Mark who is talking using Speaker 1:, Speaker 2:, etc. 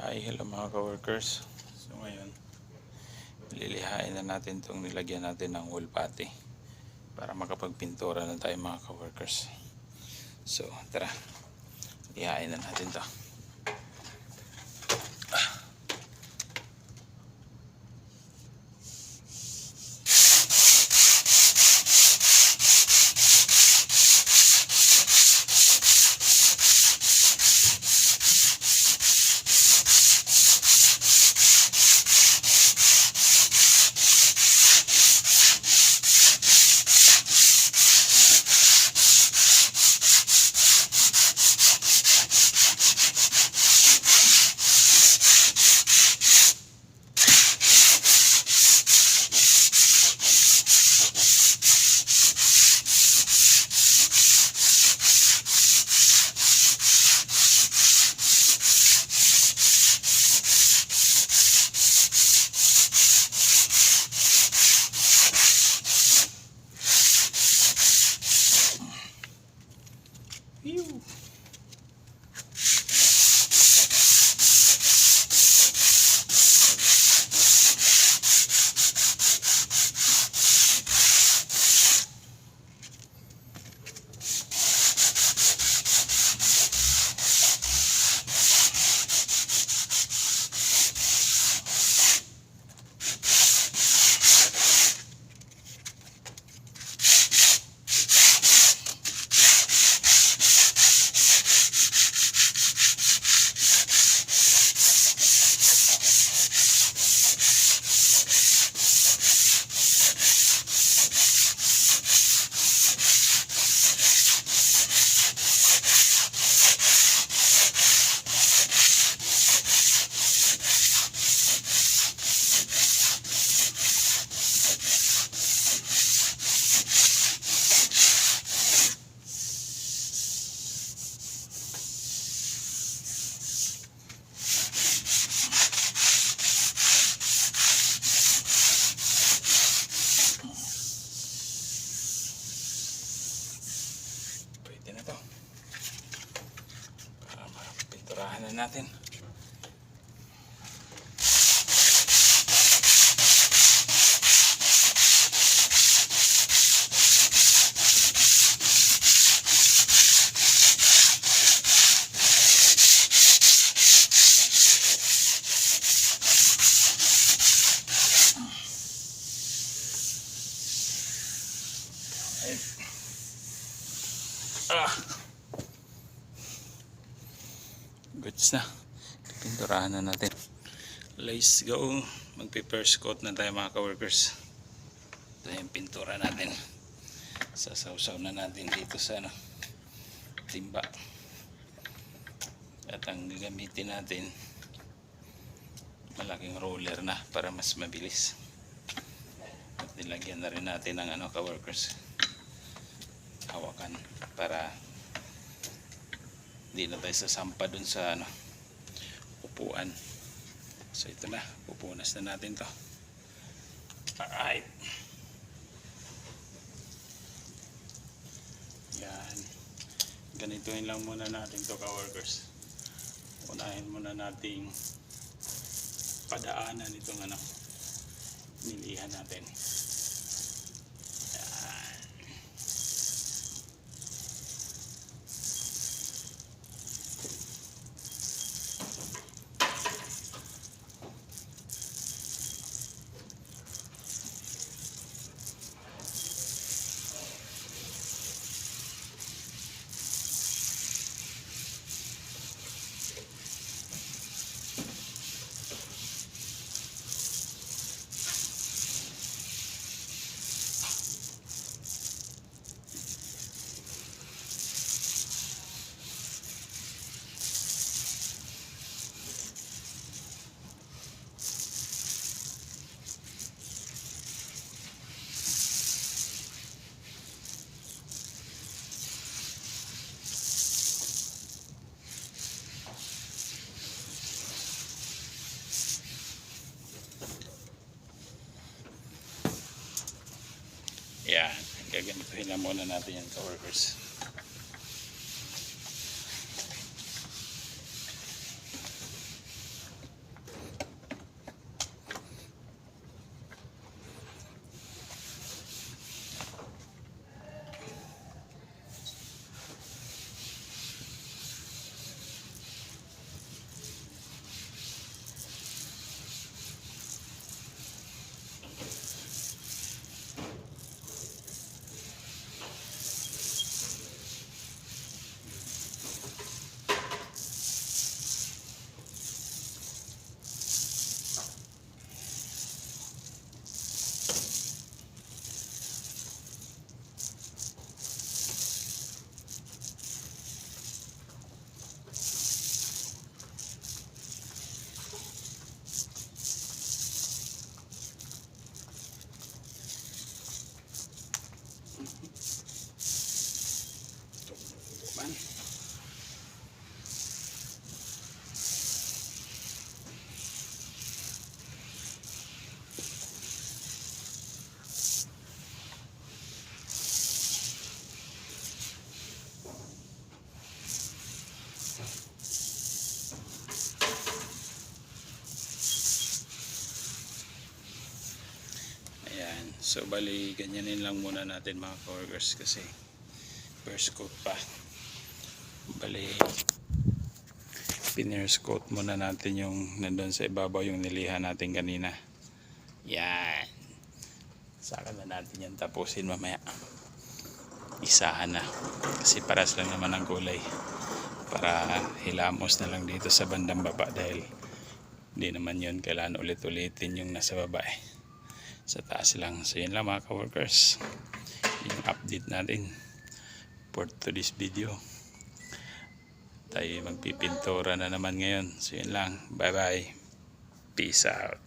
Speaker 1: Hi, hello mga ka-workers. So ngayon, lilihain na natin itong nilagyan natin ng wool putty para makapagpintura na tayo mga ka-workers. So tara, lihain na natin to. Ew. Pwede na to. Para mapinturahan na natin. Goods na. Pinturahan na natin. Let's go. Magpe-first coat na tayo mga ka-workers. Ito yung pintura natin. Sasawsaw na natin dito sa timba. At ang gagamitin natin, malaking roller na para mas mabilis. At nilagyan na rin natin ng ka-workers, hawakan para hindi na tayo sasampa dun sa upuan. So ito na, pupunas na natin to. Alright, yan, ganituin lang muna natin to ka-workers. Unahin muna nating padaanan itong nilihan natin. Yan, gaganituhin na muna natin yan ka-workers. So bali ganyanin lang muna natin mga ka-workers kasi first coat pa. Bali pinners coat muna natin yung nandun sa ibabaw yung nilihan natin kanina. Yan. Saka na natin yan tapusin mamaya. Isahan na. Kasi paras lang naman ang kulay. Para hilamos na lang dito sa bandang baba dahil hindi naman yun kailangan ulit-ulitin yung nasa baba eh. Sa taas lang. So yun lang mga ka-workers. Yung update natin for today's video. Tayo magpipintura na naman ngayon. So yun lang. Bye bye. Peace out.